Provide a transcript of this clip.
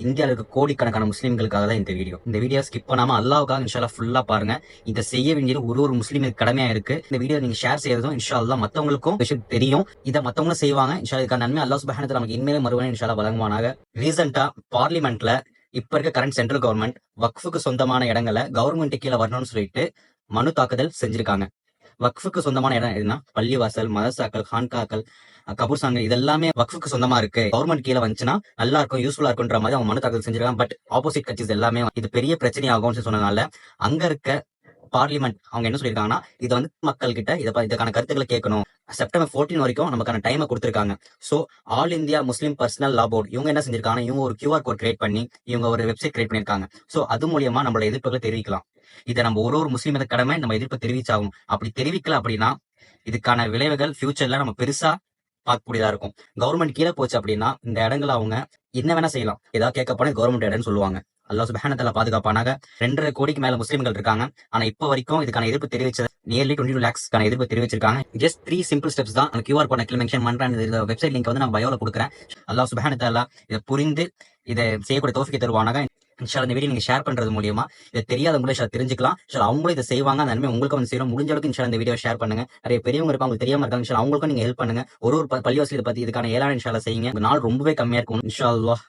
இந்தியாவில் இருக்க கோடிக்கணக்கான முஸ்லீம்களுக்காக தான் இந்த வீடியோ ஸ்கிப் பண்ணாம அல்லாவுக்காக இன்ஷா அல்லாஹ் ஃபுல்லா பாருங்க. இதை செய்ய வேண்டியது ஒரு முஸ்லீமுக்கு கடமையா இருக்கு. இந்த வீடியோ நீங்க ஷேர் செய்யறதும் இன்ஷா அல்லாஹ் மத்தவங்களுக்கும் விஷயம் தெரியும். இதை மத்தவங்களும் செய்வாங்க. இன்ஷா இதுக்கான நன்மை அல்லாஹ் சுப்ஹானஹு வ தஆலா நமக்கு இனிமேல் மறுபடியும் இன்ஷா அல்லாஹ் வழங்குவானாக. ரீசெண்டா பார்லிமெண்ட்ல இப்ப இருக்க கரண்ட் சென்ட்ரல் கவர்மெண்ட் வக்ஃபுக்கு சொந்தமான இடங்களை கவர்மெண்ட் கீழே வரணும்னு சொல்லிட்டு மனு தாக்குதல் செஞ்சிருக்காங்க. வக்ஃபுக்கு சொந்தமான இடம் எதுனா பள்ளிவாசல், மதரசாக்கள், ஹான்காக்கள், கபூர்சாங்க இதெல்லாமே வக்ஃபுக்கு சொந்தமா இருக்கு. கவர்மெண்ட் கீழே வந்துச்சுன்னா நல்லா இருக்கும், யூஸ்ஃபுல்லா இருக்குன்ற மாதிரி அவங்க மனு தாக்கல் செஞ்சிருக்காங்க. பட் ஆப்போசிட் கட்சிஸ் எல்லாமே இது பெரிய பிரச்சனையாகும்னு சொன்னதுனால அங்க இருக்க பார்லிமெண்ட் அவங்க என்ன சொல்லியிருக்காங்கன்னா, இதை மக்கள் கிட்ட இதுக்கான கருத்துக்களை கேட்கணும். செப்டம்பர் 14 வரைக்கும் நமக்கான டைமை கொடுத்திருக்காங்க. சோ ஆல் இந்தியா முஸ்லீம் பர்சனல் லா போர்டு இவங்க என்ன செஞ்சிருக்காங்க, இவங்க ஒரு QR கோட் கிரியேட் பண்ணி இவங்க ஒரு வெப்சைட் கிரியேட் பண்ணிருக்காங்க. சோ அது மூலியமா நம்மளோட எதிர்ப்புகளை தெரிவிக்கலாம். இதை நம்ம ஒரு முஸ்லீம் கடமை நம்ம எதிர்ப்பு தெரிவிச்சாகும். அப்படி தெரிவிக்கல அப்படின்னா இதுக்கான விளைவுகள் ஃபியூச்சர்ல நம்ம பெருசா பார்க்கக்கூடியதா இருக்கும். கவர்மெண்ட் கீழே போச்சு அப்படின்னா இந்த இடங்களை அவங்க என்ன வேணா செய்யலாம். ஏதாவது கேட்க போனா கவர்மெண்ட் இடம்னு சொல்லுவாங்க. அல்லாஹ் சுப்ஹானஹு வ தஆலா பாதுகாப்பானாக. 2.5 கோடிக்கு மேல முஸ்லீம்கள் இருக்காங்க. ஆனா இப்ப வரைக்கும் இதுக்கான எதிர்ப்பு தெரிவிச்சது நியர்லி 22 lakhs எதிர்ப்பு தெரிவிச்சிருக்காங்க. ஜஸ்ட் 3 சிம்பிள் ஸ்டெப்ஸ் தான். அந்த QR கோட் மென்ஷன் பண்றேன். இந்த வெப்சைட் லிங்க் நான் பயோல கொடுக்குறேன். அல்லாஹ் சுப்ஹானஹு வ தஆலா இதை புரிந்து இதை செய்யக்கூடிய தௌஃபீக் தருவானாக. இன்ஷா இந்த வீடியோ நீங்க ஷேர் பண்றது மூலியமா இதை தெரியாதவங்களும் தெரிஞ்சுக்கலாம். அவங்களும் இதை செய்வாங்க. அந்த நன்மை உங்களுக்கு சேரும். முடிஞ்ச அளவுக்கு இன்ஷா இந்த வீடியோ ஷேர் பண்ணுங்க. நிறைய பெரியவங்க இருப்பாங்க, உங்களுக்கு தெரியாம இருக்காங்க. அவங்களுக்கும் நீங்க ஹெல்ப் பண்ணுங்க. ஒரு பள்ளிவாசல் பத்தி இதுக்கான ஏழான இன்ஷா செய்யுங்க. நாள் ரொம்பவே கம்மியா இருக்கும் இன்ஷா அல்லாஹ்.